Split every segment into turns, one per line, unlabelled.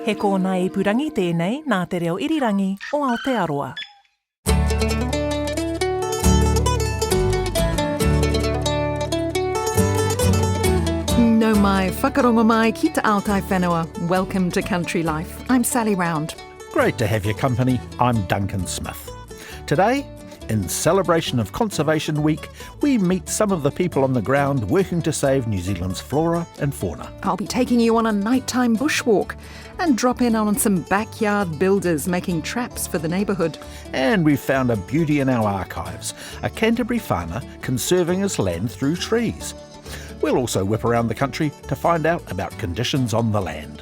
He kōna I purangi tēnei nā te reo irirangi o Aotearoa.
No mai whakarongo mai ki te Aotai whenua. Welcome to Country Life. I'm Sally Round.
Great to have your company. I'm Duncan Smith. Today, in celebration of Conservation Week, we meet some of the people on the ground working to save New Zealand's flora and fauna.
I'll be taking you on a nighttime bushwalk and drop in on some backyard builders making traps for the neighbourhood.
And we've found a beauty in our archives, a Canterbury farmer conserving his land through trees. We'll also whip around the country to find out about conditions on the land.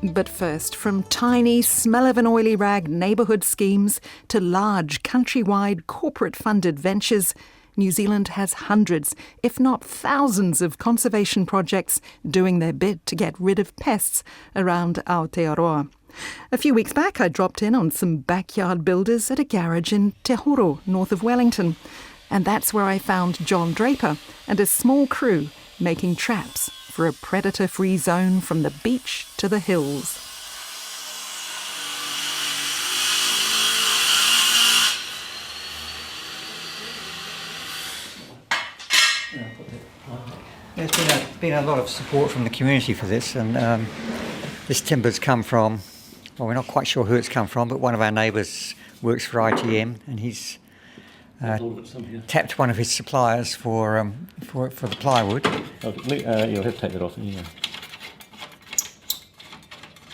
But first, from tiny smell-of-an-oily-rag neighbourhood schemes to large countrywide corporate-funded ventures, New Zealand has hundreds, if not thousands, of conservation projects doing their bit to get rid of pests around Aotearoa. A few weeks back, I dropped in on some backyard builders at a garage in Te Horo, north of Wellington. And that's where I found John Draper and a small crew making traps for a predator-free zone from the beach to the hills.
There's been a lot of support from the community for this, and this timber's come from, well, we're not quite sure who it's come from, but one of our neighbours works for ITM, and he's tapped one of his suppliers for the plywood.
You'll have to take that off. Yeah.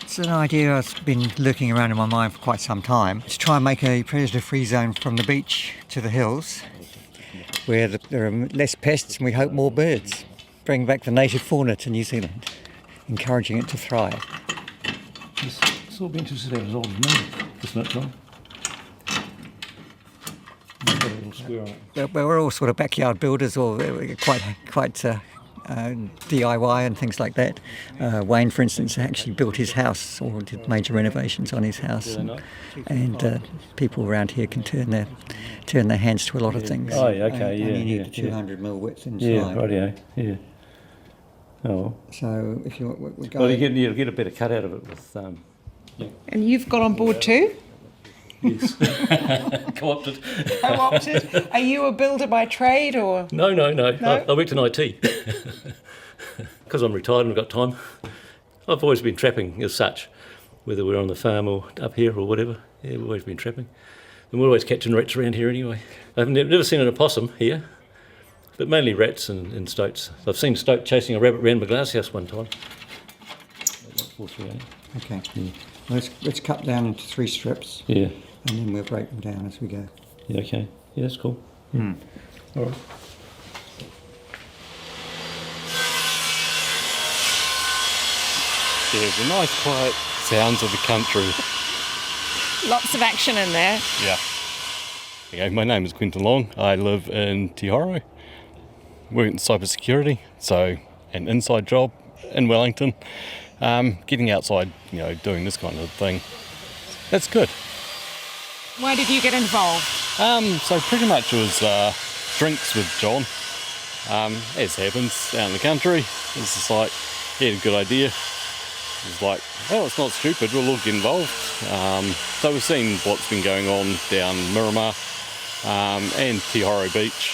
It's an idea that's been lurking around in my mind for quite some time, to try and make a predator-free zone from the beach to the hills, where there are less pests and we hope more birds. Bring back the native fauna to New Zealand, encouraging it to thrive.
It's all been interested to have as old as me, isn't it, John?
But we're all sort of backyard builders, or quite DIY and things like that. Wayne, for instance, actually built his house or did major renovations on his house, and people around here can turn their hands to a lot of things.
Oh, yeah, okay,
and you need
yeah.
200 mil width inside.
Yeah, rightio, yeah. Oh well.
So if we're going,
well, you'll get a better cut out of it with.
And you've got on board too?
Yes. Co-opted.
Co-opted? Are you a builder by trade or?
No. I worked in IT. Because I'm retired and I've got time. I've always been trapping as such, whether we're on the farm or up here or whatever. Yeah, we've always been trapping. And we're always catching rats around here anyway. I've never seen an opossum here, but mainly rats and stoats. I've seen stoat chasing a rabbit around my glass house one time.
Okay. Yeah. Let's cut down into 3 strips.
Yeah.
And then we'll break them down as we go.
Yeah, okay. Yeah, that's cool. All right.
Yeah, the nice quiet sounds of the country.
Lots of action in there.
Yeah. Okay, my name is Quentin Long. I live in Te Horo. Work in cybersecurity, so an inside job in Wellington. Getting outside, doing this kind of thing, that's good.
Why did you get involved?
So pretty much it was drinks with John, as happens out in the country. It's just like, he had a good idea. It's like, oh, it's not stupid, we'll all get involved. So we've seen what's been going on down Miramar and Te Horo Beach.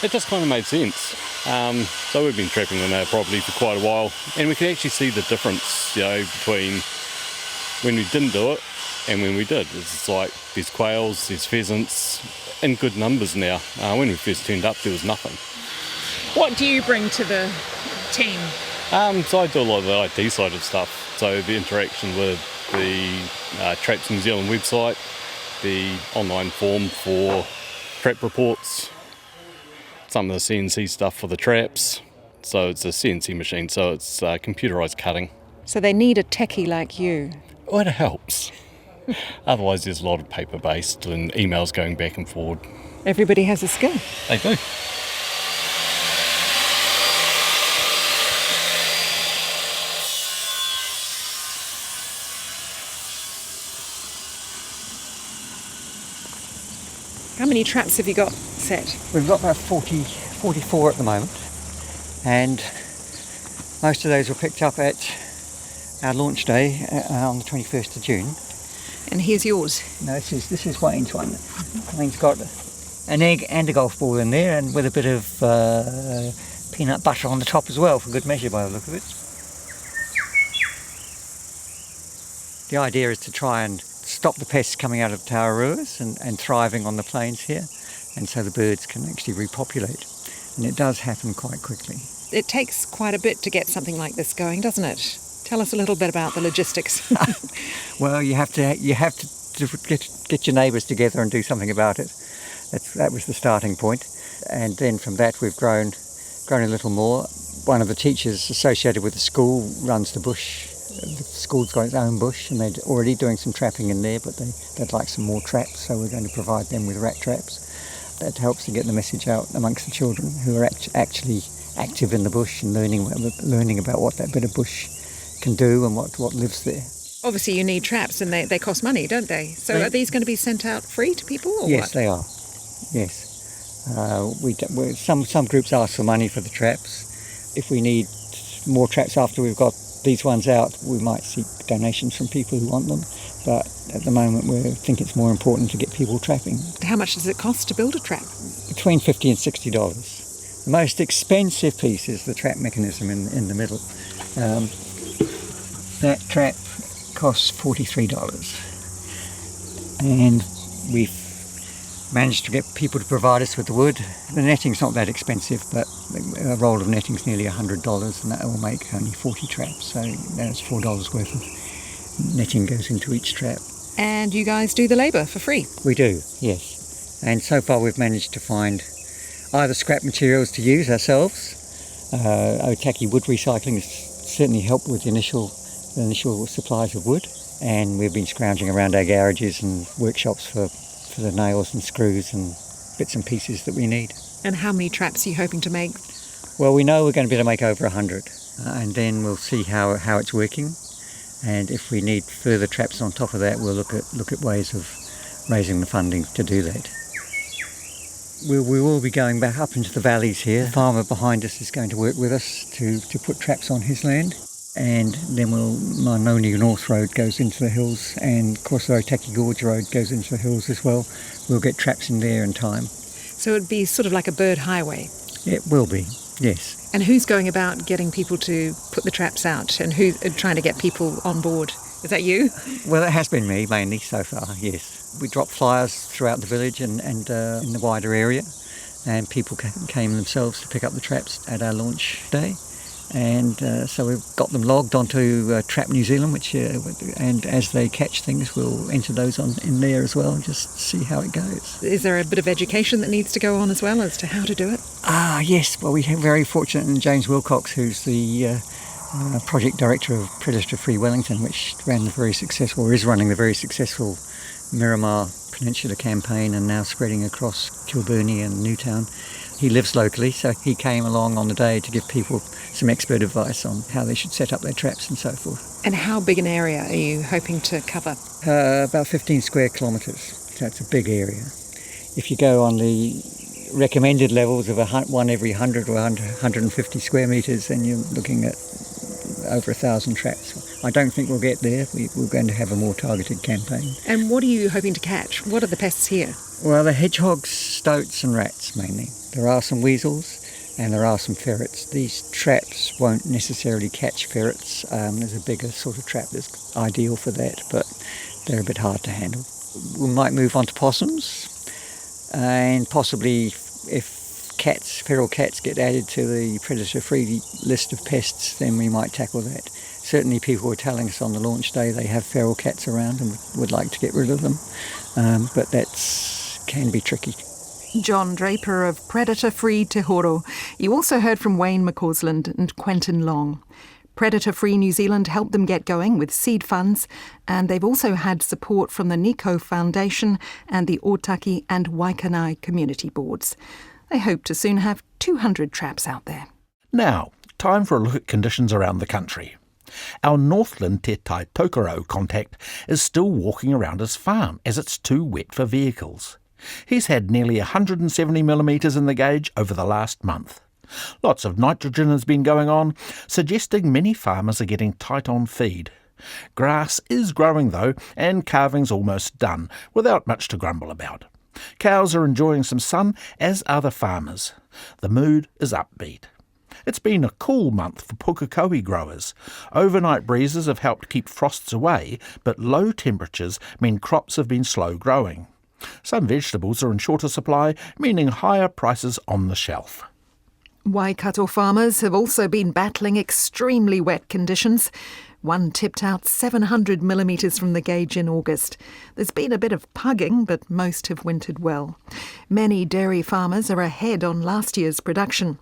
It just kind of made sense. So we've been trapping on our property for quite a while, and we can actually see the difference, between when we didn't do it and when we did. It's like there's quails, there's pheasants in good numbers now. When we first turned up, there was nothing.
What do you bring to the team?
So I do a lot of the IT side of stuff. So the interaction with the Traps New Zealand website, the online form for trap reports, some of the CNC stuff for the traps. So it's a CNC machine, so it's computerised cutting.
So they need a techie like you.
Well, it helps. Otherwise there's a lot of paper-based and emails going back and forward.
Everybody has a skill.
They do.
How many traps have you got set?
We've got about 44 at the moment, and most of those were picked up at our launch day on the 21st of June.
And here's yours.
No, this is Wayne's one. Wayne's got an egg and a golf ball in there, and with a bit of peanut butter on the top as well, for good measure by the look of it. The idea is to try and stop the pests coming out of Tauraruas and thriving on the plains here, and so the birds can actually repopulate. And it does happen quite quickly.
It takes quite a bit to get something like this going, doesn't it? Tell us a little bit about the logistics.
Well, you have to get your neighbours together and do something about it. That was the starting point, and then from that we've grown a little more. One of the teachers associated with the school runs the bush. The school's got its own bush, and they're already doing some trapping in there, but they'd like some more traps, so we're going to provide them with rat traps. That helps to get the message out amongst the children who are actually active in the bush and learning about what that bit of bush can do and what lives there.
Obviously you need traps, and they cost money, don't they? So are these going to be sent out free to people, or
yes,
what?
They are. Yes. Some groups ask for money for the traps. If we need more traps after we've got these ones out, we might seek donations from people who want them. But at the moment we think it's more important to get people trapping.
How much does it cost to build a trap?
Between $50 and $60. The most expensive piece is the trap mechanism in the middle. That trap costs $43. And we've managed to get people to provide us with the wood. The netting's not that expensive, but a roll of netting's nearly $100, and that will make only 40 traps. So that's $4 worth of netting goes into each trap.
And you guys do the labour for free?
We do, yes. And so far we've managed to find either scrap materials to use ourselves. Otaki wood recycling has certainly helped with the initial supplies of wood, and we've been scrounging around our garages and workshops for the nails and screws and bits and pieces that we need.
And how many traps are you hoping to make?
Well, we know we're going to be able to make over 100, and then we'll see how it's working, and if we need further traps on top of that, we'll look at ways of raising the funding to do that. We will be going back up into the valleys here. The farmer behind us is going to work with us to put traps on his land. And then Manoni North Road goes into the hills, and of course the Otaki Gorge Road goes into the hills as well. We'll get traps in there in time.
So it'd be sort of like a bird highway?
It will be, yes.
And who's going about getting people to put the traps out, and who's trying to get people on board? Is that you?
Well, it has been me mainly so far, yes. We dropped flyers throughout the village and in the wider area, and people came themselves to pick up the traps at our launch day. And so we've got them logged onto Trap New Zealand, and as they catch things, we'll enter those in there as well and just see how it goes.
Is there a bit of education that needs to go on as well as to how to do it?
Yes. Well, we're very fortunate in James Wilcox, who's the project director of Predator-Free Wellington, which is running the very successful Miramar Peninsula campaign and now spreading across Kilburnie and Newtown. He lives locally, so he came along on the day to give people some expert advice on how they should set up their traps and so forth.
And how big an area are you hoping to cover?
About 15 square kilometres, so it's a big area. If you go on the recommended levels of one every 100 or 150 square metres, then you're looking at over 1,000 traps. I don't think we'll get there. We're going to have a more targeted campaign.
And what are you hoping to catch? What are the pests here?
Well, the hedgehogs, stoats and rats mainly. There are some weasels and there are some ferrets. These traps won't necessarily catch ferrets. There's a bigger sort of trap that's ideal for that, but they're a bit hard to handle. We might move on to possums, and possibly if feral cats get added to the predator-free list of pests, then we might tackle that. Certainly people were telling us on the launch day they have feral cats around and would like to get rid of them, but that can be tricky.
John Draper of Predator-Free Te Horo. You also heard from Wayne McCausland and Quentin Long. Predator-Free New Zealand helped them get going with seed funds, and they've also had support from the Nico Foundation and the Otaki and Waikanai community boards. They hope to soon have 200 traps out there.
Now, time for a look at conditions around the country. Our Northland Te Tai Tokoro contact is still walking around his farm as it's too wet for vehicles. He's had nearly 170 millimetres in the gauge over the last month. Lots of nitrogen has been going on, suggesting many farmers are getting tight on feed. Grass is growing though, and calving's almost done, without much to grumble about. Cows are enjoying some sun, as are the farmers. The mood is upbeat. It's been a cool month for pukekohe growers. Overnight breezes have helped keep frosts away, but low temperatures mean crops have been slow growing. Some vegetables are in shorter supply, meaning higher prices on the shelf.
Waikato farmers have also been battling extremely wet conditions. One tipped out 700 millimetres from the gauge in August. There's been a bit of pugging, but most have wintered well. Many dairy farmers are ahead on last year's production.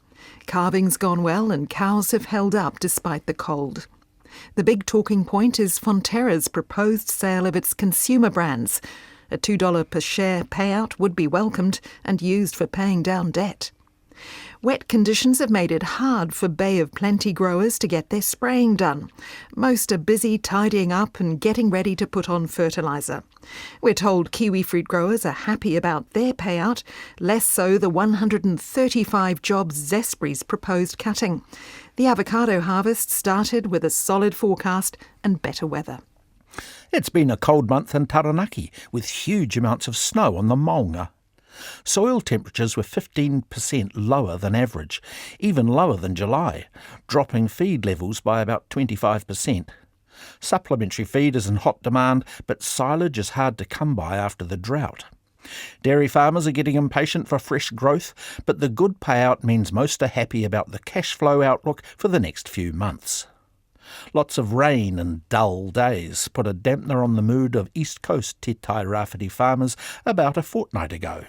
Calving's gone well and cows have held up despite the cold. The big talking point is Fonterra's proposed sale of its consumer brands. A $2 per share payout would be welcomed and used for paying down debt. Wet conditions have made it hard for Bay of Plenty growers to get their spraying done. Most are busy tidying up and getting ready to put on fertiliser. We're told kiwi fruit growers are happy about their payout, less so the 135 jobs Zespri's proposed cutting. The avocado harvest started with a solid forecast and better weather.
It's been a cold month in Taranaki, with huge amounts of snow on the Maunga. Soil temperatures were 15% lower than average, even lower than July, dropping feed levels by about 25%. Supplementary feed is in hot demand, but silage is hard to come by after the drought. Dairy farmers are getting impatient for fresh growth, but the good payout means most are happy about the cash flow outlook for the next few months. Lots of rain and dull days put a dampener on the mood of East Coast Te Tai Rāwhiti farmers about a fortnight ago.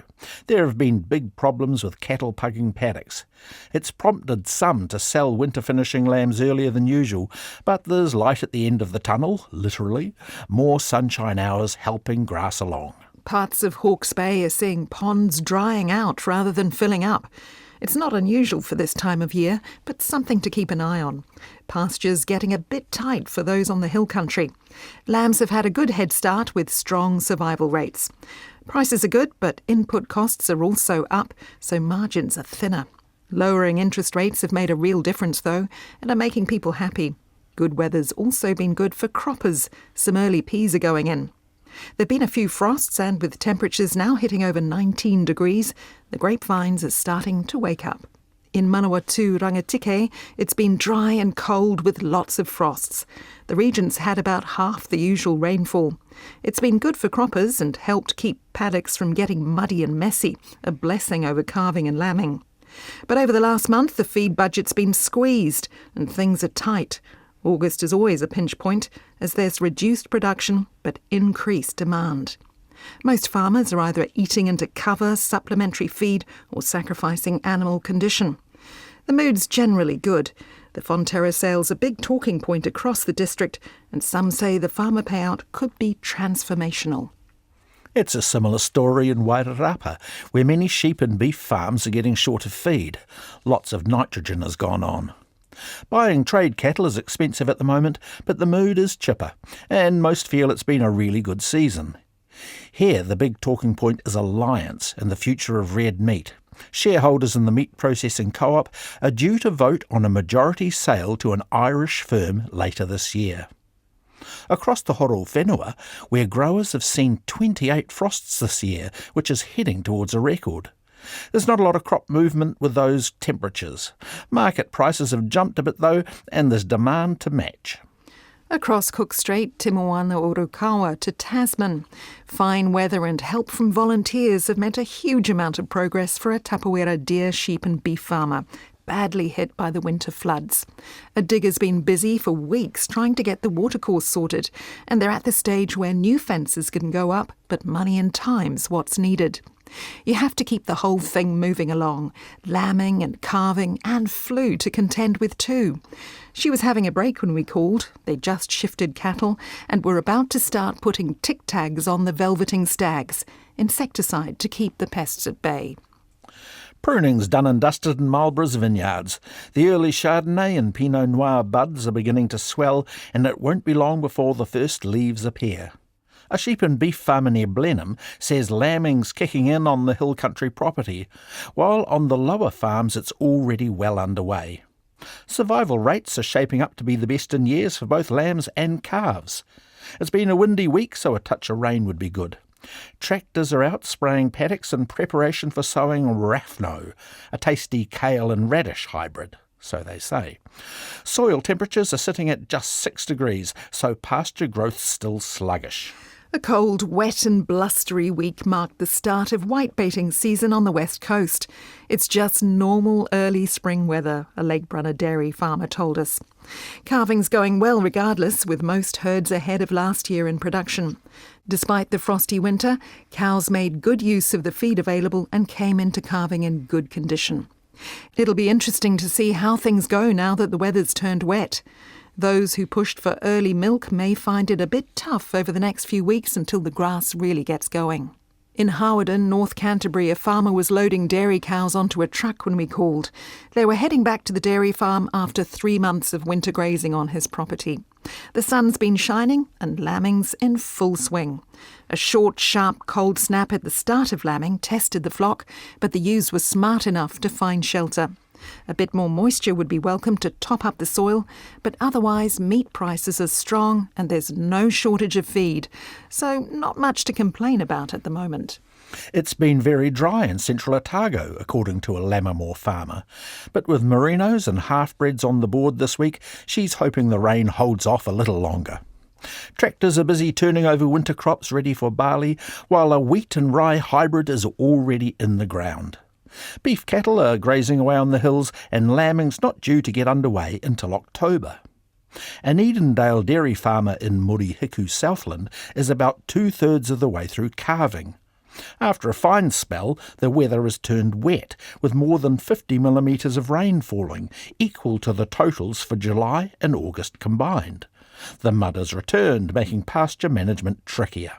There have been big problems with cattle pugging paddocks. It's prompted some to sell winter finishing lambs earlier than usual, but there's light at the end of the tunnel, literally, more sunshine hours helping grass along.
Parts of Hawke's Bay are seeing ponds drying out rather than filling up. It's not unusual for this time of year, but something to keep an eye on. Pastures getting a bit tight for those on the hill country. Lambs have had a good head start with strong survival rates. Prices are good, but input costs are also up, so margins are thinner. Lowering interest rates have made a real difference, though, and are making people happy. Good weather's also been good for croppers. Some early peas are going in. There have been a few frosts, and with temperatures now hitting over 19 degrees, the grapevines are starting to wake up. In Manawatu, Rangatike, it's been dry and cold with lots of frosts. The region's had about half the usual rainfall. It's been good for croppers and helped keep paddocks from getting muddy and messy, a blessing over calving and lambing. But over the last month, the feed budget's been squeezed and things are tight. August is always a pinch point, as there's reduced production but increased demand. Most farmers are either eating into cover, supplementary feed, or sacrificing animal condition. The mood's generally good. The Fonterra sale's a big talking point across the district, and some say the farmer payout could be transformational.
It's a similar story in Wairarapa, where many sheep and beef farms are getting short of feed. Lots of nitrogen has gone on. Buying trade cattle is expensive at the moment, but the mood is chipper, and most feel it's been a really good season. Here, the big talking point is alliance and the future of red meat. Shareholders in the meat processing co-op are due to vote on a majority sale to an Irish firm later this year. Across the Horo whenua, where growers have seen 28 frosts this year, which is heading towards a record. There's not a lot of crop movement with those temperatures. Market prices have jumped a bit though, and there's demand to match.
Across Cook Strait, Te Moana Orokawa to Tasman. Fine weather and help from volunteers have meant a huge amount of progress for a Tapawera deer, sheep and beef farmer, badly hit by the winter floods. A digger's been busy for weeks trying to get the watercourse sorted, and they're at the stage where new fences can go up, but money and time's what's needed. You have to keep the whole thing moving along, lambing and calving and flu to contend with too. She was having a break when we called. They just shifted cattle and were about to start putting tick tags on the velveting stags, insecticide to keep the pests at bay.
Pruning's done and dusted in Marlborough's vineyards. The early Chardonnay and Pinot Noir buds are beginning to swell, and it won't be long before the first leaves appear. A sheep and beef farmer near Blenheim says lambing's kicking in on the hill country property, while on the lower farms it's already well underway. Survival rates are shaping up to be the best in years for both lambs and calves. It's been a windy week, so a touch of rain would be good. Tractors are out spraying paddocks in preparation for sowing Raffno, a tasty kale and radish hybrid, so they say. Soil temperatures are sitting at just 6 degrees, so pasture growth's still sluggish.
A cold, wet and blustery week marked the start of whitebaiting season on the west coast. It's just normal early spring weather, a Lake Brunner dairy farmer told us. Calving's going well regardless, with most herds ahead of last year in production. Despite the frosty winter, cows made good use of the feed available and came into calving in good condition. It'll be interesting to see how things go now that the weather's turned wet. Those who pushed for early milk may find it a bit tough over the next few weeks until the grass really gets going. In Hawarden, North Canterbury, a farmer was loading dairy cows onto a truck when we called. They were heading back to the dairy farm after 3 months of winter grazing on his property. The sun's been shining and lambing's in full swing. A short, sharp, cold snap at the start of lambing tested the flock, but the ewes were smart enough to find shelter. A bit more moisture would be welcome to top up the soil, but otherwise meat prices are strong and there's no shortage of feed, so not much to complain about at the moment.
It's been very dry in central Otago, according to a Lammermoor farmer. But with merinos and half-breds on the board this week, she's hoping the rain holds off a little longer. Tractors are busy turning over winter crops ready for barley, while a wheat and rye hybrid is already in the ground. Beef cattle are grazing away on the hills, and lambing's not due to get underway until October. An Edendale dairy farmer in Murihiku, Southland, is about 2/3 of the way through calving. After a fine spell, the weather has turned wet, with more than 50 millimetres of rain falling, equal to the totals for July and August combined. The mud has returned, making pasture management trickier.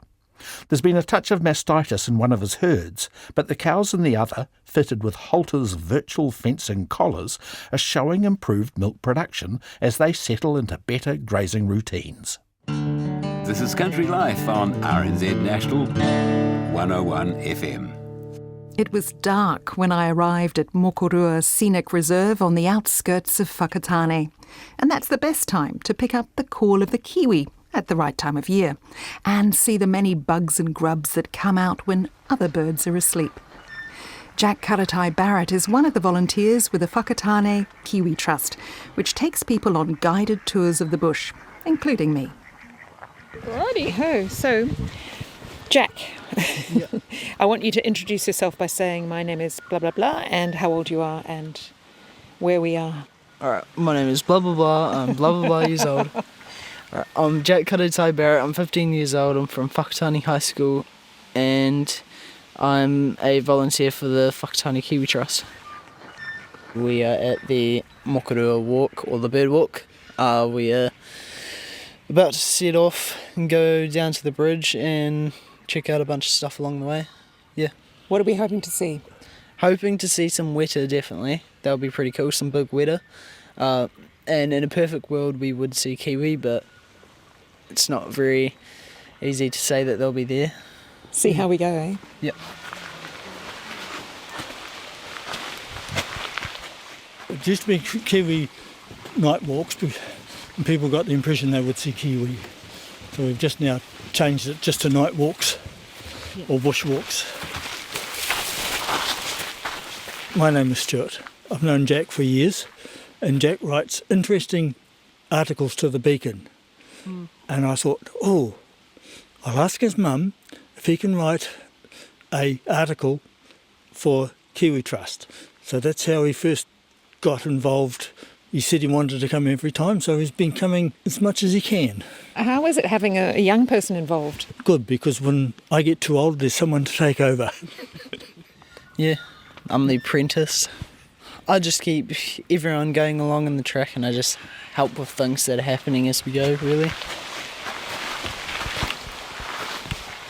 There's been a touch of mastitis in one of his herds, but the cows in the other, fitted with halters virtual fencing collars, are showing improved milk production as they settle into better grazing routines.
This is Country Life on RNZ National 101 FM.
It was dark when I arrived at Mokorua Scenic Reserve on the outskirts of Whakatane, and that's the best time to pick up the call of the kiwi at the right time of year, and see the many bugs and grubs that come out when other birds are asleep. Jack Karatai Barrett is one of the volunteers with the Whakatane Kiwi Trust, which takes people on guided tours of the bush, including me.
Righty-ho, so Jack, I want you to introduce yourself by saying my name is blah blah blah and how old you are and where we are.
Alright, my name is blah blah blah, I'm blah blah blah years old. I'm Jack Karatai Barrett, I'm 15 years old, I'm from Whakatane High School and I'm a volunteer for the Whakatane Kiwi Trust. We are at the Mokorua Walk, or the Bird Walk. We are about to set off and go down to the bridge and check out a bunch of stuff along the way. Yeah.
What are we hoping to see?
Hoping to see some weta, definitely. That would be pretty cool, some big weta. And in a perfect world we would see kiwi, but it's not very easy to say that they'll be there.
See how we go, eh?
Yep.
It used to be kiwi night walks, and people got the impression they would see kiwi. So we've just now changed it just to night walks or bush walks. My name is Stuart. I've known Jack for years, and Jack writes interesting articles to the Beacon. And I thought, I'll ask his mum if he can write an article for Kiwi Trust. So that's how he first got involved. He said he wanted to come every time, so he's been coming as much as he can.
How is it having a young person involved?
Good, because when I get too old, there's someone to take over.
Yeah, I'm the apprentice. I just keep everyone going along in the track and I just help with things that are happening as we go, really.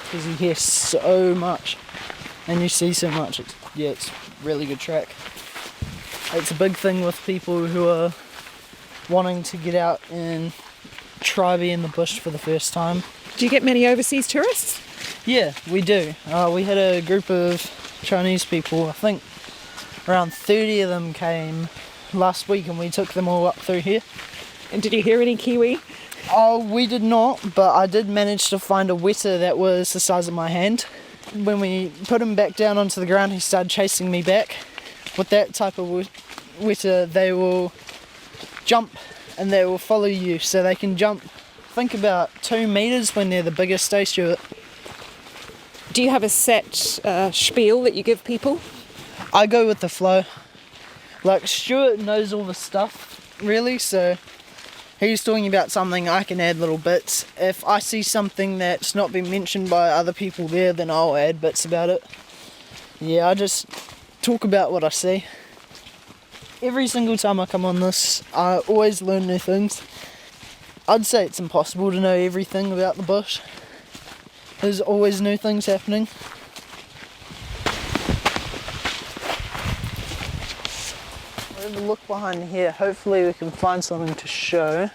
Because you hear so much and you see so much. It's really good track. It's a big thing with people who are wanting to get out and try be in the bush for the first time.
Do you get many overseas tourists?
Yeah, we do. We had a group of Chinese people, I think around 30 of them came last week, and we took them all up through here.
And did you hear any Kiwi?
Oh, we did not, but I did manage to find a weta that was the size of my hand. When we put him back down onto the ground, he started chasing me back. With that type of weta, they will jump and they will follow you, so they can jump, I think about 2 metres when they're the biggest, Stuart.
Do you have a set spiel that you give people?
I go with the flow. Like, Stuart knows all the stuff, really, so he's talking about something, I can add little bits. If I see something that's not been mentioned by other people there, then I'll add bits about it. Yeah, I just talk about what I see. Every single time I come on this, I always learn new things. I'd say it's impossible to know everything about the bush. There's always new things happening. Have a look behind here. Hopefully we can find something to show.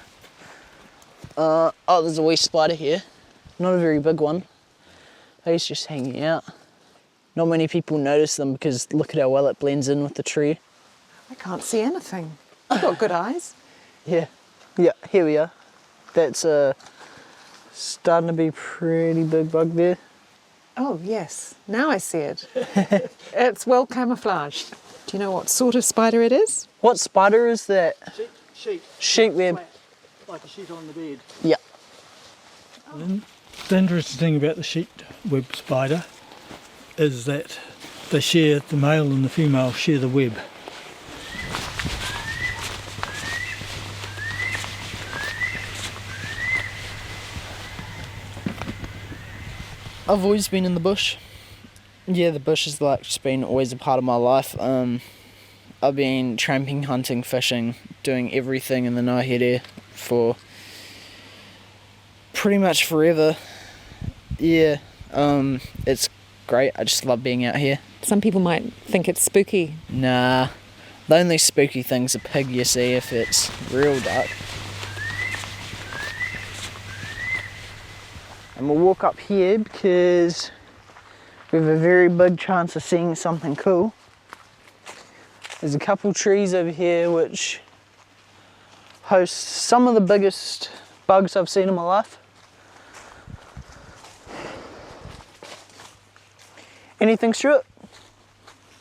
Oh, there's a wee spider here. Not a very big one. He's just hanging out. Not many people notice them because look at how well it blends in with the tree.
I can't see anything. You've got good eyes.
Yeah, here we are. That's starting to be a pretty big bug there.
Oh yes, now I see it. It's well camouflaged. Do you know what sort of spider it is?
What spider is that? Sheep web.
Flat, like a sheet on the bed.
Yeah.
The interesting thing about the sheet web spider is that they share, the male and the female share the web.
I've always been in the bush. Yeah, the bush has like just been always a part of my life. I've been tramping, hunting, fishing, doing everything in the Ngāhere for pretty much forever. Yeah, it's great. I just love being out here.
Some people might think it's spooky.
Nah, the only spooky thing's a pig you see if it's real dark. And we'll walk up here because we have a very big chance of seeing something cool. There's a couple trees over here which host some of the biggest bugs I've seen in my life. Anything, Stuart?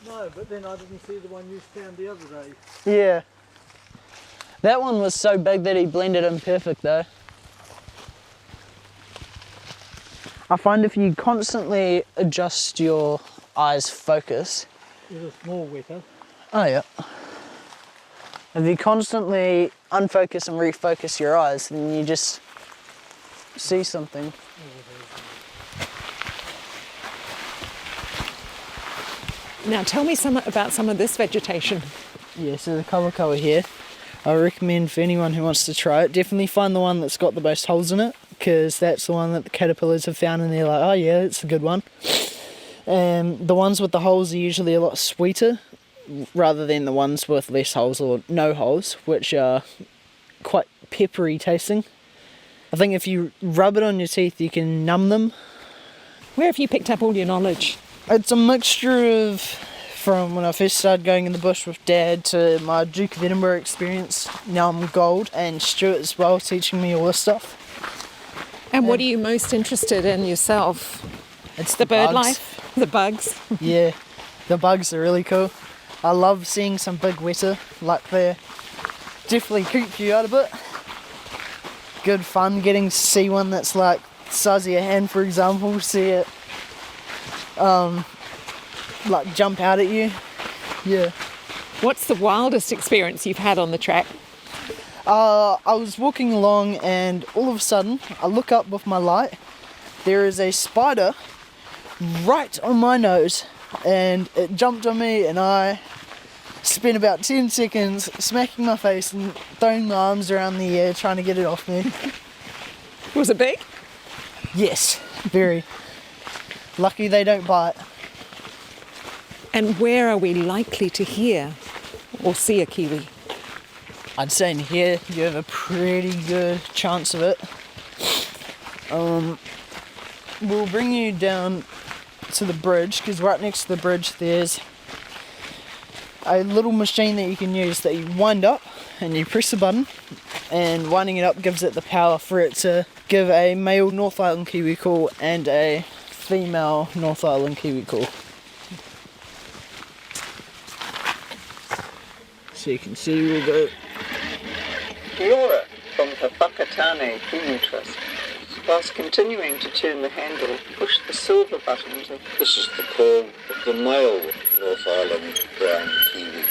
No, but then I didn't see the one you found the other day.
Yeah. That one was so big that he blended in perfect though. I find if you constantly adjust your eyes focus.
There's a small weta.
Oh yeah. If you constantly unfocus and refocus your eyes, then you just see something.
Now tell me about some of this vegetation.
Yeah, so the kawakawa here, I recommend for anyone who wants to try it, definitely find the one that's got the most holes in it, because that's the one that the caterpillars have found and they're like, oh yeah, it's a good one. And the ones with the holes are usually a lot sweeter rather than the ones with less holes or no holes, which are quite peppery tasting. I think if you rub it on your teeth you can numb them.
Where have you picked up all your knowledge?
It's a mixture of from when I first started going in the bush with Dad to my Duke of Edinburgh experience. Now I'm Gold, and Stuart as well teaching me all this stuff.
And what are you most interested in yourself?
It's
The bird
bugs.
life? The bugs?
Yeah, the bugs are really cool. I love seeing some big weta, like they definitely creep you out a bit. Good fun getting to see one that's like the size of your hand, for example, see it like jump out at you. Yeah.
What's the wildest experience you've had on the track?
I was walking along and all of a sudden I look up with my light. There is a spider right on my nose and it jumped on me and I spent about 10 seconds smacking my face and throwing my arms around the air trying to get it off me.
Was it big?
Yes, very. Lucky they don't bite.
And where are we likely to hear or see a kiwi?
I'd say in here you have a pretty good chance of it. We'll bring you down to the bridge, because right next to the bridge there's a little machine that you can use that you wind up and you press a button, and winding it up gives it the power for it to give a male North Island kiwi call and a female North Island kiwi call. So you can see we'll go.
Te Horo from the Whakatane Human Trust. Whilst continuing to turn the handle, push the silver button to...
This is the call of the male North Island brown kiwi.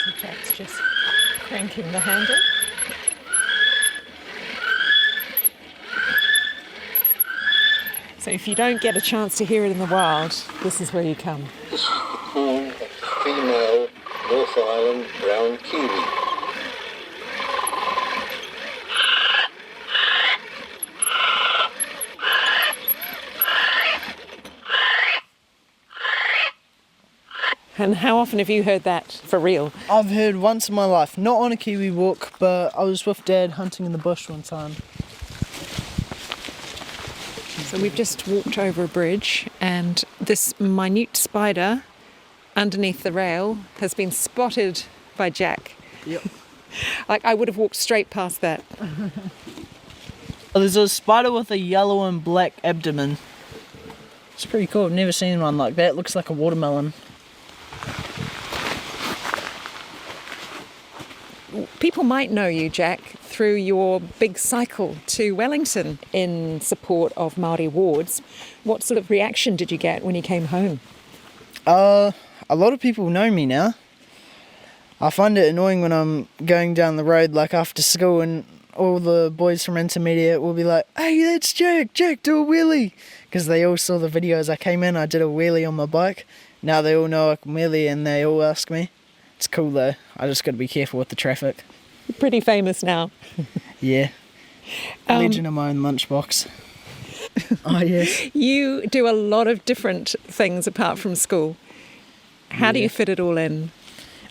So Jack's just cranking the handle. So if you don't get a chance to hear it in the wild, this is where you come.
This is the call of the female North Island brown kiwi.
And how often have you heard that for real?
I've heard once in my life, not on a kiwi walk, but I was with Dad hunting in the bush one time.
So we've just walked over a bridge, and this minute spider underneath the rail has been spotted by Jack.
Yep.
Like, I would have walked straight past that.
There's a spider with a yellow and black abdomen. It's pretty cool. I've never seen one like that. It looks like a watermelon.
People might know you, Jack, through your big cycle to Wellington in support of Māori wards. What sort of reaction did you get when you came home?
A lot of people know me now. I find it annoying when I'm going down the road, like after school, and all the boys from intermediate will be like, "Hey, that's Jack, do a wheelie." Because they all saw the videos I came in, I did a wheelie on my bike. Now they all know I can wheelie and they all ask me. It's cool though, I just got to be careful with the traffic.
You're pretty famous now.
Yeah. Legend of my own lunchbox. Oh, yes.
You do a lot of different things apart from school. How do you fit it all in?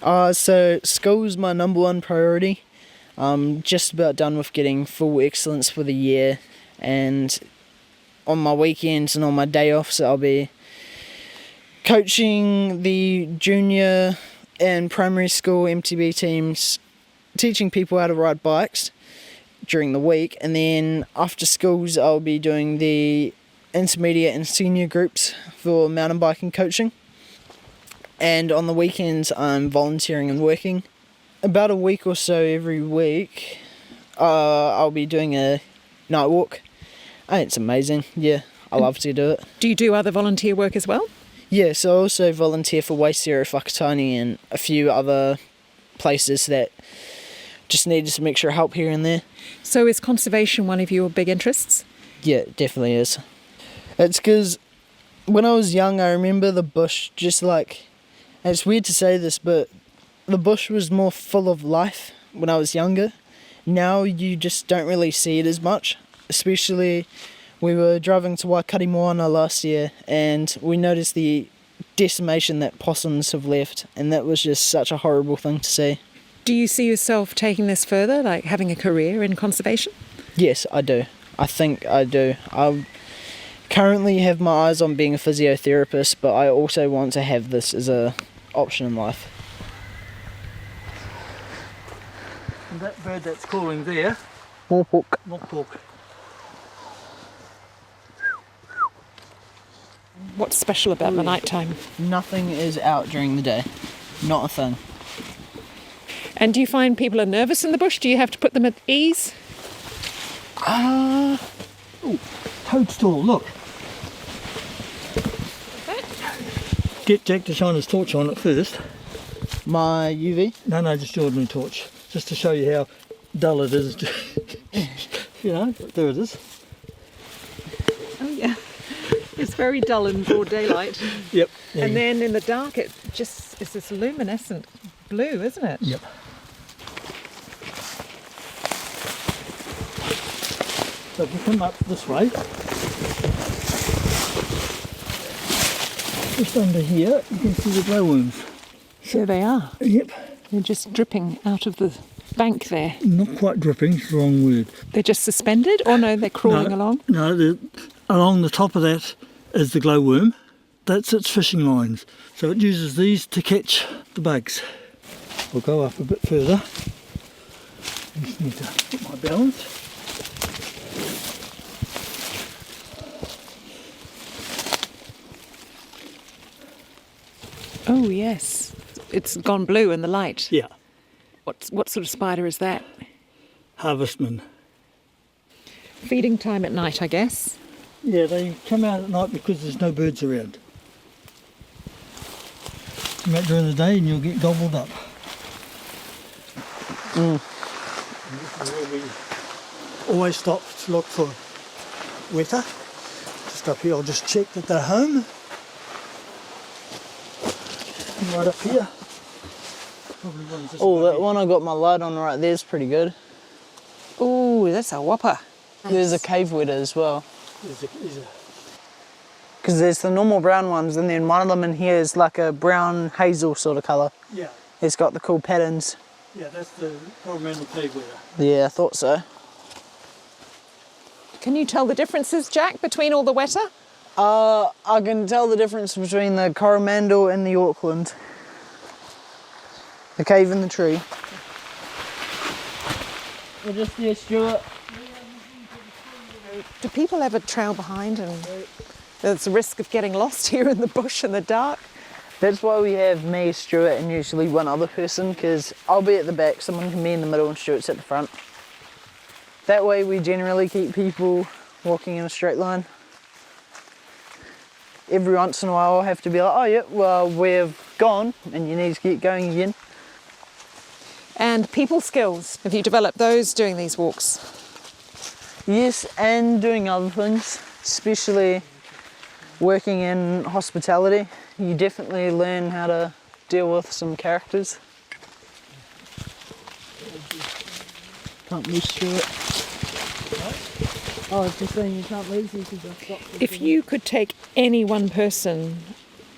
So school's my number one priority. I'm just about done with getting full excellence for the year, and on my weekends and on my day offs I'll be coaching the junior and primary school MTB teams, teaching people how to ride bikes during the week, and then after schools I'll be doing the intermediate and senior groups for mountain biking coaching. And on the weekends I'm volunteering and working. About a week or so every week I'll be doing a night walk. It's amazing. Yeah, I love to do it.
Do you do other volunteer work as well?
Yeah, so I also volunteer for Waisero Whakatane and a few other places that just needed some extra help here and there.
So is conservation one of your big interests?
Yeah, it definitely is. It's because when I was young I remember the bush just like, and it's weird to say this, but the bush was more full of life when I was younger. Now you just don't really see it as much, especially we were driving to Waikari Moana last year and we noticed the decimation that possums have left, and that was just such a horrible thing to see.
Do you see yourself taking this further, like having a career in conservation?
Yes, I do. I think I do. I currently have my eyes on being a physiotherapist, but I also want to have this as an option in life.
And that bird that's calling there,
Mopok.
Mopok.
What's special about the night time?
Nothing is out during the day. Not a thing.
And do you find people are nervous in the bush? Do you have to put them at ease?
Toadstool, look. Get Jack to shine his torch on it first.
My UV?
No, just your ordinary torch. Just to show you how dull it is. There it is.
Oh yeah. It's very dull in broad daylight.
Yep.
And then in the dark it just is this luminescent blue, isn't it?
Yep. So if you come up this way, Just under here, you can see the glowworms.
There they are.
Yep.
They're just dripping out of the bank there.
Not quite dripping, it's the wrong word.
They're just suspended, or no, they're crawling along?
No, along the top of that is the glowworm. That's its fishing lines. So it uses these to catch the bugs. I'll go up a bit further. Just need to put my balance.
Oh yes, it's gone blue in the light.
Yeah.
What sort of spider is that?
Harvestman.
Feeding time at night, I guess.
Yeah, they come out at night because there's no birds around. Come out during the day and you'll get gobbled up. And this is where we always stop to look for weta. Just up here, I'll just check that they're home. And right up here.
Oh, that one I got my light on right there is pretty good.
Ooh, that's a whopper.
There's a cave weta as well.
There's a
Because there's the normal brown ones, and then one of them in here is like a brown hazel sort of colour.
Yeah.
It's got the cool patterns.
Yeah, that's the Coromandel cave weta.
Yeah, I thought so.
Can you tell the differences, Jack, between all the weta?
I can tell the difference between the Coromandel and the Auckland. The cave in the tree. We're just here, Stuart.
Do people ever trail behind and there's a risk of getting lost here in the bush in the dark?
That's why we have me, Stuart, and usually one other person, because I'll be at the back, someone can be in the middle and Stuart's at the front. That way we generally keep people walking in a straight line. Every once in a while I'll have to be like, oh yeah, well we've gone and you need to get going again.
And people skills, have you developed those doing these walks?
Yes, and doing other things, especially working in hospitality. You definitely learn how to deal with some characters. Can't miss Stuart. Oh, I was just saying you can't lose me because I've got...
If you could take any one person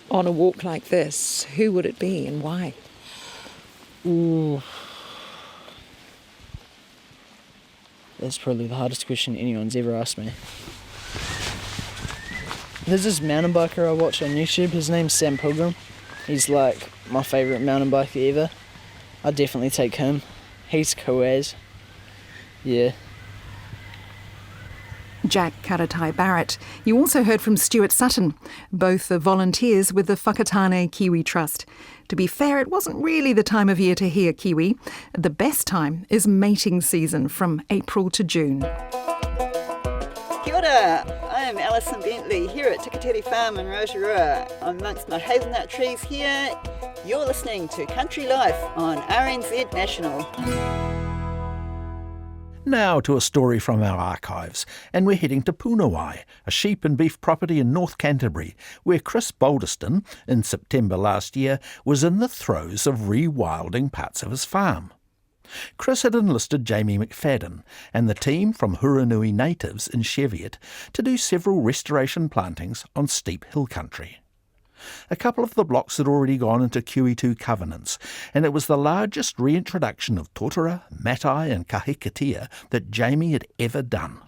on a walk like this, who would it be and why?
Ooh. That's probably the hardest question anyone's ever asked me. There's this mountain biker I watch on YouTube, his name's Sam Pilgrim. He's like my favourite mountain biker ever. I'd definitely take him. He's cool as. Yeah.
Jack Karatai Barrett. You also heard from Stuart Sutton. Both are volunteers with the Whakatane Kiwi Trust. To be fair, it wasn't really the time of year to hear kiwi. The best time is mating season from April to June.
Kia ora, I am Alison Bentley here at Tikateri Farm in Rotorua. I'm amongst my hazelnut trees here. You're listening to Country Life on RNZ National.
Now to a story from our archives, and we're heading to Punawai, a sheep and beef property in North Canterbury, where Chris Balderston, in September last year, was in the throes of rewilding parts of his farm. Chris had enlisted Jamie McFadden and the team from Huranui natives in Cheviot to do several restoration plantings on steep hill country. A couple of the blocks had already gone into QE2 covenants, and it was the largest reintroduction of totara, matai and kahikatea that Jamie had ever done.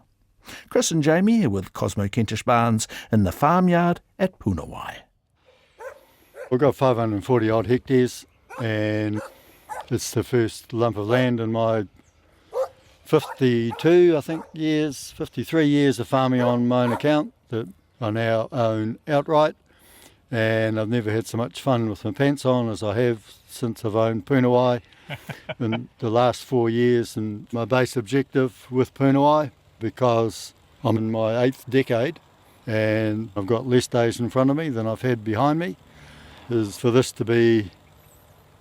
Chris and Jamie are with Cosmo Kentish Barnes in the farmyard at Punawai.
We've got 540 odd hectares, and it's the first lump of land in my 53 years of farming on my own account that I now own outright. And I've never had so much fun with my pants on as I have since I've owned Punawai in the last 4 years. And my base objective with Punawai, because I'm in my 8th decade and I've got less days in front of me than I've had behind me, is for this to be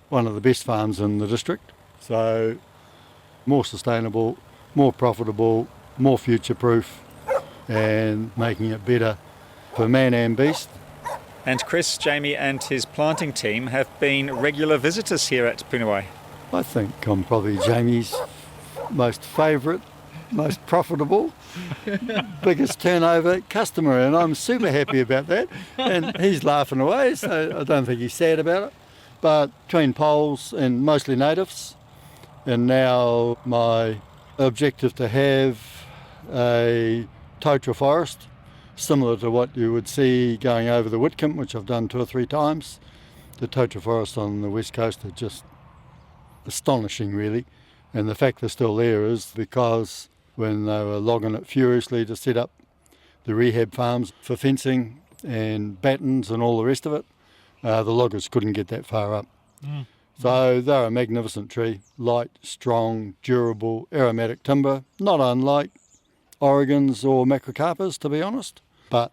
one of the best farms in the district. So more sustainable, more profitable, more future-proof, and making it better for man and beast.
And Chris, Jamie and his planting team have been regular visitors here at Punawai.
I think I'm probably Jamie's most favourite most profitable, biggest turnover customer, and I'm super happy about that. And he's laughing away, so I don't think he's sad about it. But between poles and mostly natives, and now my objective to have a totara forest, similar to what you would see going over the Whitcomb, which I've done 2 or 3 times. The totara forests on the west coast are just astonishing, really. And the fact they're still there is because when they were logging it furiously to set up the rehab farms for fencing and battens and all the rest of it, the loggers couldn't get that far up. So they're a magnificent tree, light, strong, durable, aromatic timber, not unlike Oregons or macrocarpus, to be honest, but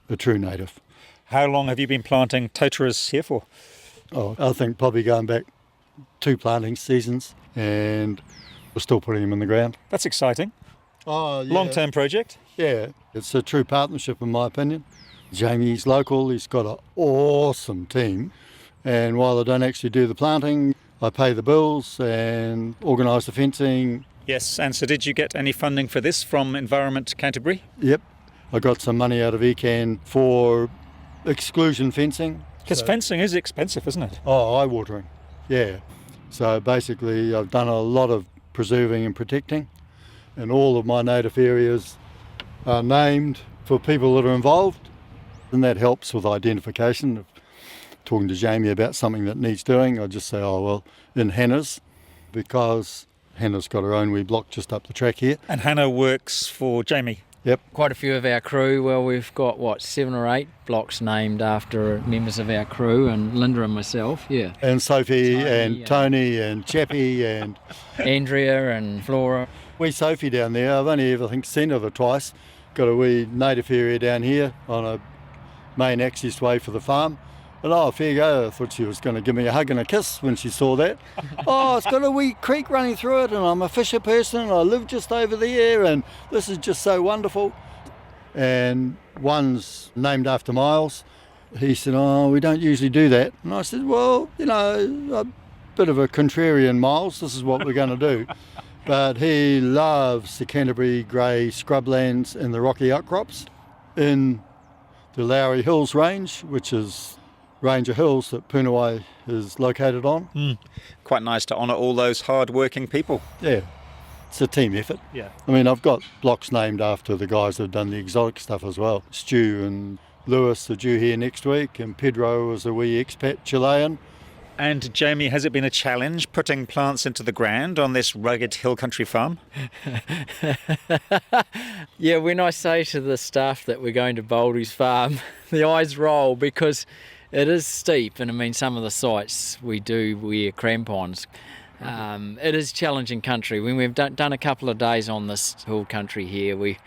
a true native.
How long have you been planting totaras here for?
Oh, I think probably going back 2 planting seasons, and we're still putting them in the ground.
That's exciting.
Oh, yeah.
Long-term project?
Yeah, it's a true partnership in my opinion. Jamie's local, he's got an awesome team, and while I don't actually do the planting, I pay the bills and organise the fencing.
Yes, and so did you get any funding for this from Environment Canterbury?
Yep, I got some money out of ECAN for exclusion fencing.
Because fencing is expensive, isn't it?
Oh, eye-watering, yeah. So basically I've done a lot of preserving and protecting, and all of my native areas are named for people that are involved, and that helps with identification. If talking to Jamie about something that needs doing, I just say, oh well, in Hannah's, because Hannah's got her own wee block just up the track here.
And Hannah works for Jamie?
Yep.
Quite a few of our crew, well, we've got, 7 or 8 blocks named after members of our crew, and Linda and myself, yeah.
And Sophie and Tony and Chappie and...
Andrea and Flora.
Wee Sophie down there, I've only ever seen her twice. Got a wee native area down here on a main access way for the farm. And fair go, I thought she was going to give me a hug and a kiss when she saw that. It's got a wee creek running through it, and I'm a fisher person, and I live just over there, and this is just so wonderful. And one's named after Miles. He said, we don't usually do that. And I said, well, a bit of a contrarian Miles, this is what we're going to do. But he loves the Canterbury grey scrublands and the rocky outcrops in the Lowry Hills range, which is range of hills that Punawai is located on.
Quite nice to honour all those hard-working people.
Yeah, it's a team effort.
Yeah.
I mean, I've got blocks named after the guys that have done the exotic stuff as well. Stu and Lewis are due here next week, and Pedro is a wee expat Chilean.
And Jamie, has it been a challenge putting plants into the ground on this rugged hill country farm?
Yeah, when I say to the staff that we're going to Baldy's farm, the eyes roll because it is steep, and I mean some of the sites we do wear crampons. It is challenging country. When we've done a couple of days on this hill country here, we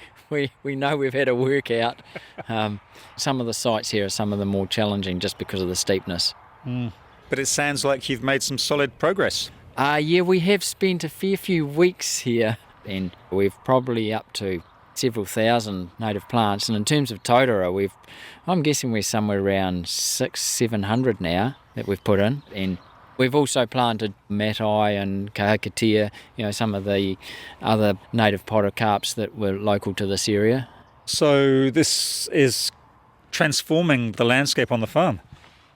know we've had a workout. Some of the sites here are some of the more challenging just because of the steepness.
But it sounds like you've made some solid progress.
Yeah, we have spent a fair few weeks here, and we've probably up to several thousand native plants. And in terms of totara, I'm guessing we're somewhere around 600-700 now that we've put in. And we've also planted matai and kahikatea, some of the other native podocarps that were local to this area.
So this is transforming the landscape on the farm?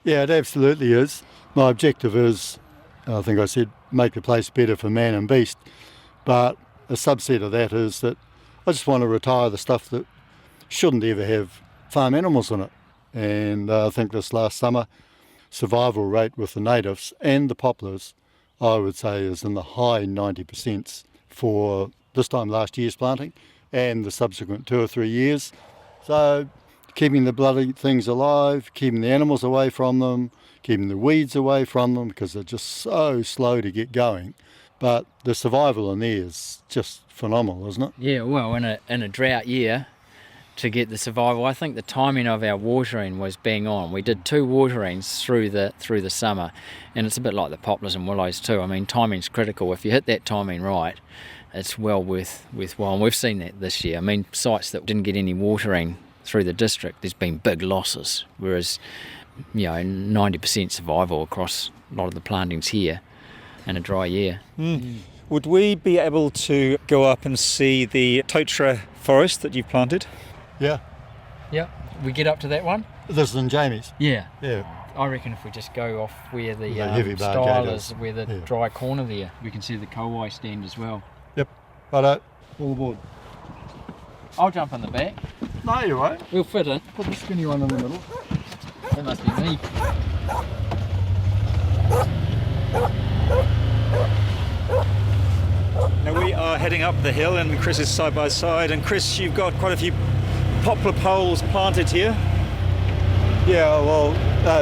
Yeah, it absolutely is. My objective is, I think I said, make the place better for man and beast. But a subset of that is that I just want to retire the stuff that shouldn't ever have farm animals in it. And I think this last summer, survival rate with the natives and the poplars, I would say, is in the high 90% for this time last year's planting and the subsequent 2 or 3 years. So keeping the bloody things alive, keeping the animals away from them, keeping the weeds away from them, because they're just so slow to get going. But the survival in there is just phenomenal, isn't it?
Yeah, well, in a drought year, to get the survival, I think the timing of our watering was bang on. We did 2 waterings through the summer, and it's a bit like the poplars and willows too. I mean, timing's critical. If you hit that timing right, it's well worthwhile. And we've seen that this year. I mean, sites that didn't get any watering through the district, there's been big losses, whereas 90% survival across a lot of the plantings here in a dry year.
Would we be able to go up and see the totara forest that you've planted?
Yeah.
Yep. We get up to that one?
This is in Jamie's.
Yeah.
Yeah.
I reckon if we just go off where the
heavy bar
style
gate
is, where the dry corner there, we can see the kowai stand as well.
Yep. Righto. All aboard.
I'll jump in the back.
No, you won't.
We'll fit in.
Put the skinny one in the middle.
That must be me.
Now we are heading up the hill and Chris is side by side. And Chris, you've got quite a few poplar poles planted here.
Yeah, well,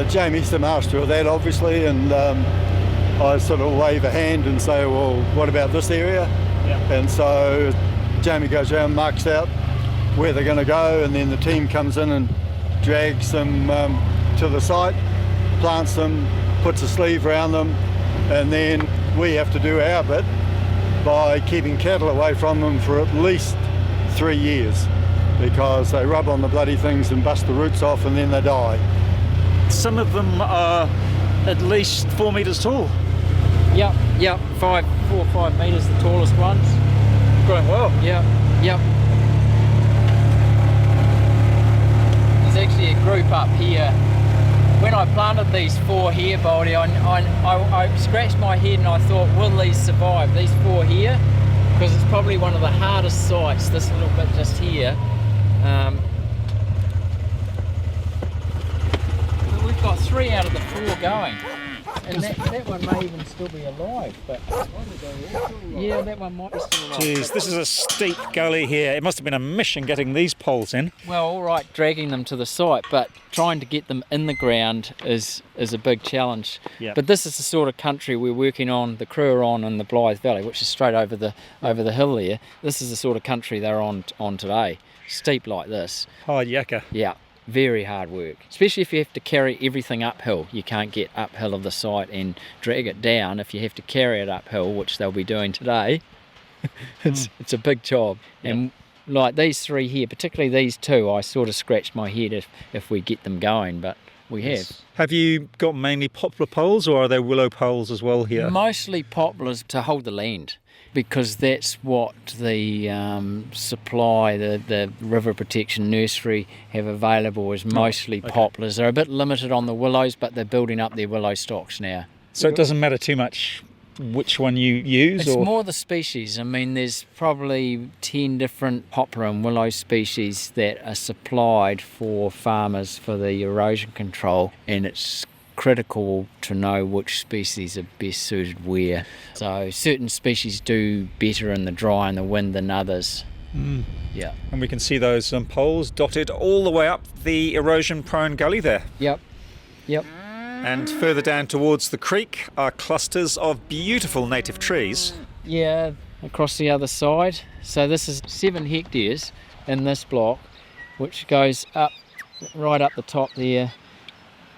Jamie's the master of that, obviously, and I sort of wave a hand and say, well, what about this area? Yeah. And so Jamie goes around, marks out where they're going to go, and then the team comes in and drags them to the site, plants them, puts a sleeve around them, and then we have to do our bit by keeping cattle away from them for at least 3 years, because they rub on the bloody things and bust the roots off and then they die.
Some of them are at least 4 metres tall.
Yep, 4 or 5 metres, the tallest ones.
Growing well.
Yep. There's actually a group up here. When I planted these 4 here, Baldy, I scratched my head and I thought, will these survive? These 4 here? Because it's probably one of the hardest sites, this little bit just here. But we've got 3 out of the 4 going. And that one may even still be alive, but yeah, that one might be still alive.
Jeez, this is a steep gully here. It must have been a mission getting these poles in.
Well, all right, dragging them to the site, but trying to get them in the ground is a big challenge.
Yep.
But this is the sort of country we're working on, the crew are on in the Blythe Valley, which is straight over the hill there. This is the sort of country they're on today. Steep like this.
Hard yakka.
Yeah. Very hard work, especially if you have to carry everything uphill. You can't get uphill of the site and drag it down. If you have to carry it uphill, which they'll be doing today, it's a big job. Yep. And like these 3 here, particularly these 2, I sort of scratched my head if we get them going, but we have.
Have you got mainly poplar poles or are there willow poles as well here?
Mostly poplars to hold the land, because that's what the supply, the river protection nursery have available is mostly poplars. They're a bit limited on the willows, but they're building up their willow stocks now.
So it doesn't matter too much which one you use?
It's more the species. I mean, there's probably 10 different poplar and willow species that are supplied for farmers for the erosion control, and it's critical to know which species are best suited where. So certain species do better in the dry and the wind than others. Yeah.
And we can see those poles dotted all the way up the erosion-prone gully there.
Yep.
And further down towards the creek are clusters of beautiful native trees.
Yeah, across the other side. So this is 7 hectares in this block, which goes up right up the top there,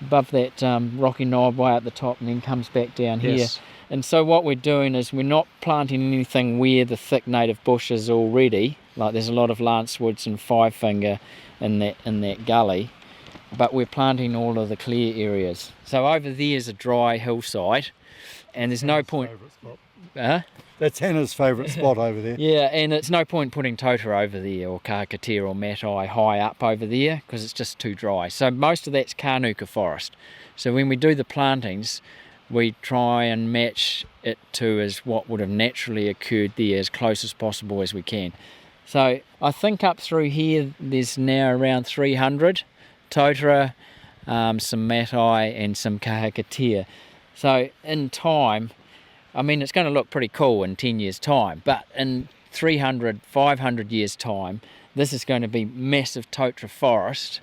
above that rocky knob way at the top, and then comes back down here. And so what we're doing is we're not planting anything where the thick native bush is already. Like there's a lot of lancewoods and five finger in that gully, but we're planting all of the clear areas. So over there is a dry hillside, and there's no point.
That's Hannah's favourite spot over there.
Yeah, and it's no point putting totara over there or kahakatea or matai high up over there because it's just too dry. So most of that's kānuka forest. So when we do the plantings, we try and match it to as what would have naturally occurred there as close as possible as we can. So I think up through here there's now around 300 totara, some matai and some kahakatea. So in time, I mean, it's going to look pretty cool in 10 years' time, but in 300, 500 years' time, this is going to be massive totara forest,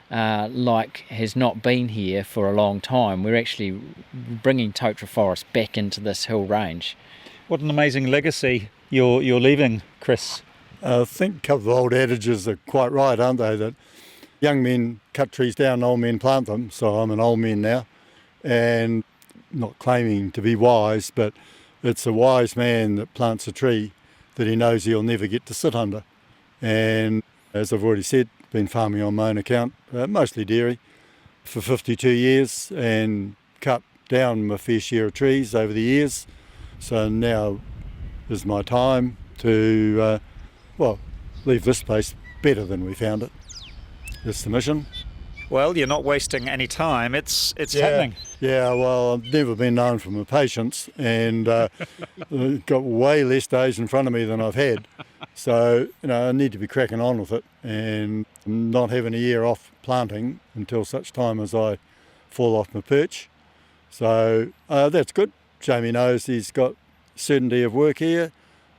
like has not been here for a long time. We're actually bringing totara forest back into this hill range.
What an amazing legacy you're leaving, Chris.
I think a couple of old adages are quite right, aren't they? That young men cut trees down, old men plant them. So I'm an old man now, and not claiming to be wise, but it's a wise man that plants a tree that he knows he'll never get to sit under. And as I've already said, been farming on my own account, mostly dairy, for 52 years and cut down my fair share of trees over the years. So now is my time to, leave this place better than we found it. It's the mission.
Well, you're not wasting any time. It's happening.
Yeah, well, I've never been known for my patience, and got way less days in front of me than I've had. So, I need to be cracking on with it and not having a year off planting until such time as I fall off my perch. So that's good. Jamie knows he's got certainty of work here.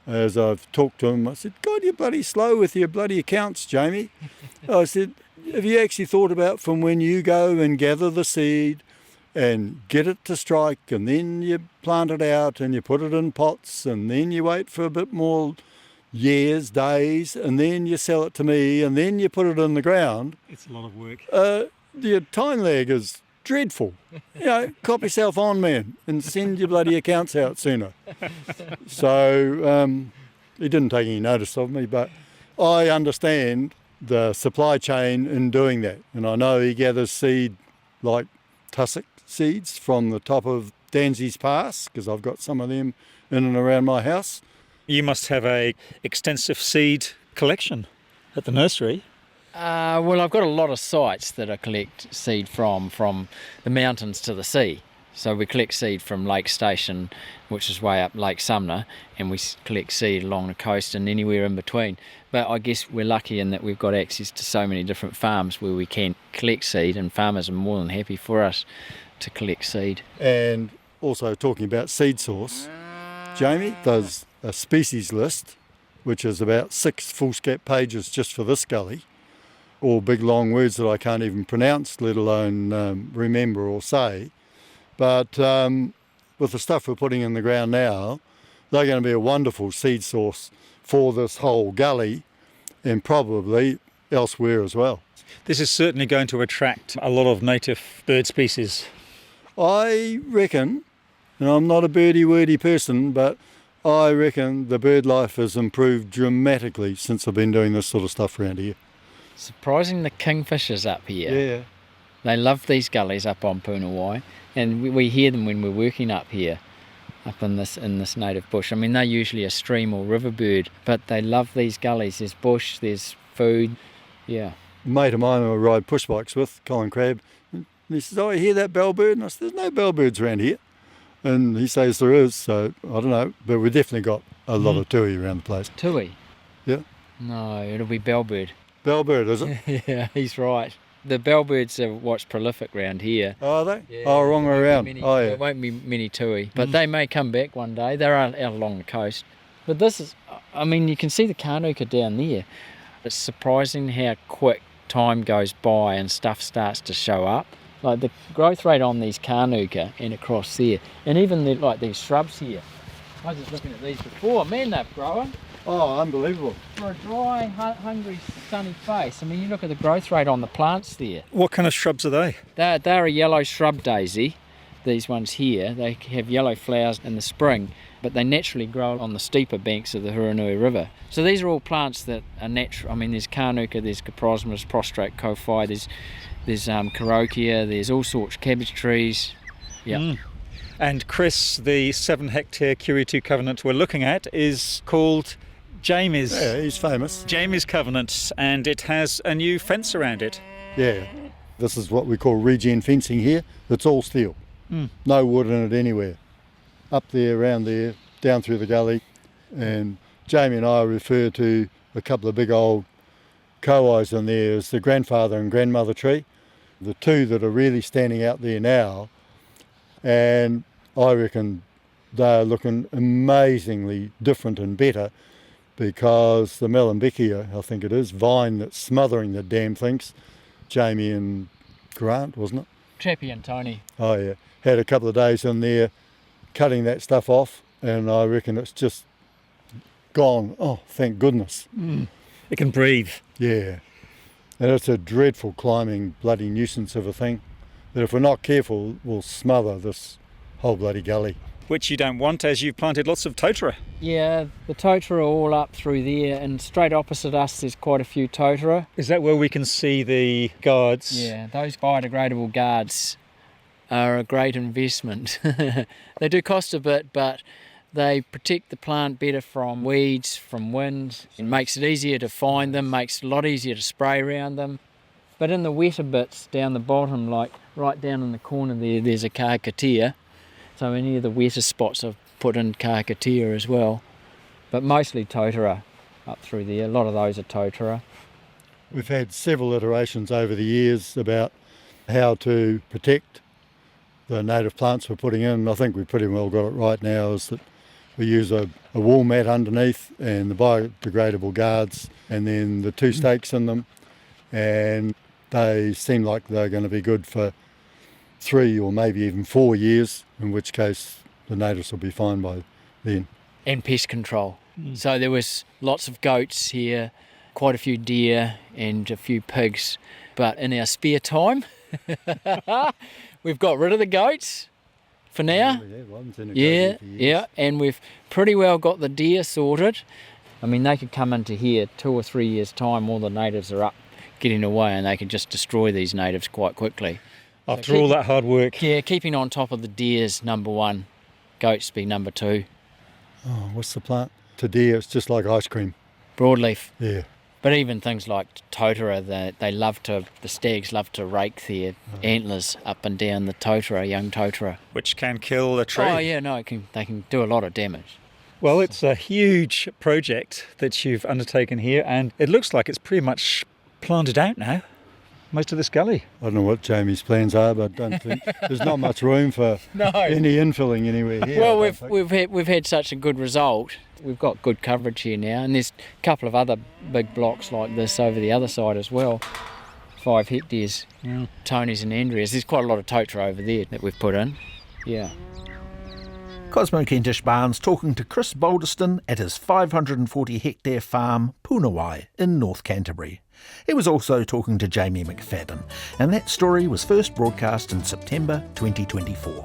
As I've talked to him, I said, God, you're bloody slow with your bloody accounts, Jamie. I said, have you actually thought about from when you go and gather the seed and get it to strike, and then you plant it out and you put it in pots, and then you wait for a bit more years, days, and then you sell it to me, and then you put it in the ground?
It's a lot of work.
The time lag is dreadful. Cop yourself on, man, and send your bloody accounts out sooner. So he didn't take any notice of me, but I understand the supply chain in doing that. And I know he gathers seed like tussock seeds from the top of Danzy's Pass, because I've got some of them in and around my house.
You must have a extensive seed collection at the nursery.
Well, I've got a lot of sites that I collect seed from the mountains to the sea. So we collect seed from Lake Station, which is way up Lake Sumner, and we collect seed along the coast and anywhere in between. But I guess we're lucky in that we've got access to so many different farms where we can collect seed, and farmers are more than happy for us to collect seed.
And also talking about seed source, Jamie does a species list, which is about 6 foolscap pages just for this gully, all big long words that I can't even pronounce, let alone remember or say. But with the stuff we're putting in the ground now, they're going to be a wonderful seed source for this whole gully and probably elsewhere as well.
This is certainly going to attract a lot of native bird species.
I reckon, and I'm not a birdie-wordy person, but I reckon the bird life has improved dramatically since I've been doing this sort of stuff around here.
Surprising the kingfishers up here.
Yeah.
They love these gullies up on Punawai, and we hear them when we're working up here, up in this native bush. I mean, they're usually a stream or river bird, but they love these gullies. There's bush, there's food, yeah.
A mate of mine I ride push bikes with, Colin Crabb, and he says, I hear that bellbird, and I said, there's no bellbirds around here. And he says there is, so I don't know, but we've definitely got a lot of tui around the place.
Tui?
Yeah.
No, it'll be bellbird.
Bellbird, is it?
Yeah, he's right. The bellbirds are what's prolific around here.
Are they?
Yeah,
oh, wrong way around.
There won't be many tui, but they may come back one day. They're out along the coast. But this is, I mean, you can see the Kānuka down there. It's surprising how quick time goes by and stuff starts to show up. Like the growth rate on these Kānuka and across there, and even these shrubs here. I was just looking at these before. Man, they've grown.
Oh, unbelievable.
For a dry, hungry, sunny face. I mean, you look at the growth rate on the plants there.
What kind of shrubs are they?
They're a yellow shrub daisy, these ones here. They have yellow flowers in the spring, but they naturally grow on the steeper banks of the Huranui River. So these are all plants that are natural. I mean, there's Kānuka, there's Coprosmus, prostrate kowhai, there's Carokia, there's all sorts, cabbage trees. Yeah.
And Chris, the 7-hectare Kiritu covenant we're looking at is called Jamie's.
Yeah, he's famous.
Jamie's Covenant, and it has a new fence around it.
Yeah, this is what we call regen fencing here. It's all steel. No wood in it anywhere. Up there, around there, down through the gully. And Jamie and I refer to a couple of big old kowhais in there as the grandfather and grandmother tree. The two that are really standing out there now, and I reckon they're looking amazingly different and better, because the Malumbekkia, I think it is, vine that's smothering the damn things, Jamie and Grant, wasn't it?
Chappie and Tony.
Oh yeah, had a couple of days in there cutting that stuff off, and I reckon it's just gone. Oh, thank goodness.
It can breathe.
Yeah, and it's a dreadful climbing bloody nuisance of a thing that if we're not careful will smother this whole bloody gully.
Which you don't want, as you've planted lots of totara.
Yeah, the totara are all up through there, and straight opposite us there's quite a few totara.
Is that where we can see the guards?
Yeah, those biodegradable guards are a great investment. They do cost a bit, but They protect the plant better from weeds, from winds. It makes it easier to find them, makes it a lot easier to spray around them. But in the wetter bits down the bottom, like right down in the corner there's a kahikatea. So any of the wetter spots I've put in kahikatea as well. But mostly totara up through there. A lot of those are totara.
We've had several iterations over the years about how to protect the native plants we're putting in. I think we've pretty well got it right now, is that we use a wall mat underneath and the biodegradable guards and then the 2 stakes in them, and they seem like they're going to be good for 3 or maybe even 4 years, in which case the natives will be fine by then.
And pest control. So there was lots of goats here, quite a few deer and a few pigs, but in our spare time we've got rid of the goats for now. Yeah, and we've pretty well got the deer sorted. I mean, they could come into here 2 or 3 years' time, all the natives are up getting away, and they can just destroy these natives quite quickly.
After all that hard work.
Yeah, keeping on top of the deer's number 1, goats be number 2.
Oh, what's the plant? To deer, it's just like ice cream.
Broadleaf.
Yeah.
But even things like totara, the stags love to rake their antlers up and down the totara, young totara.
Which can kill a tree.
Oh yeah, no, they can do a lot of damage.
Well, it's a huge project that you've undertaken here, and it looks like it's pretty much planted out now, most of this gully.
I don't know what Jamie's plans are, but I don't think there's not much room for any infilling anywhere here.
Well, we've had such a good result. We've got good coverage here now, and there's a couple of other big blocks like this over the other side as well. 5 hectares, Tony's and Andrea's. There's quite a lot of totara over there that we've put in. Yeah.
Cosmo Kentish Barnes talking to Chris Balderston at his 540 hectare farm, Punawai, in North Canterbury. He was also talking to Jamie McFadden, and that story was first broadcast in September 2024.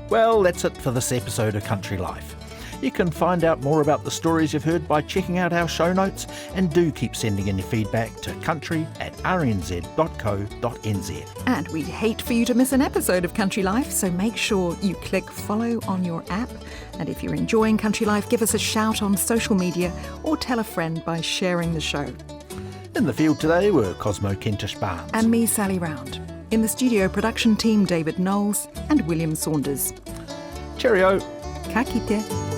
Well, that's it for this episode of Country Life. You can find out more about the stories you've heard by checking out our show notes, and do keep sending in your feedback to country@rnz.co.nz.
And we'd hate for you to miss an episode of Country Life, so make sure you click follow on your app. And if you're enjoying Country Life, give us a shout on social media or tell a friend by sharing the show.
In the field today were Cosmo Kentish Barnes.
And me, Sally Round. In the studio production team, David Knowles and William Saunders.
Cheerio.
Ka kite.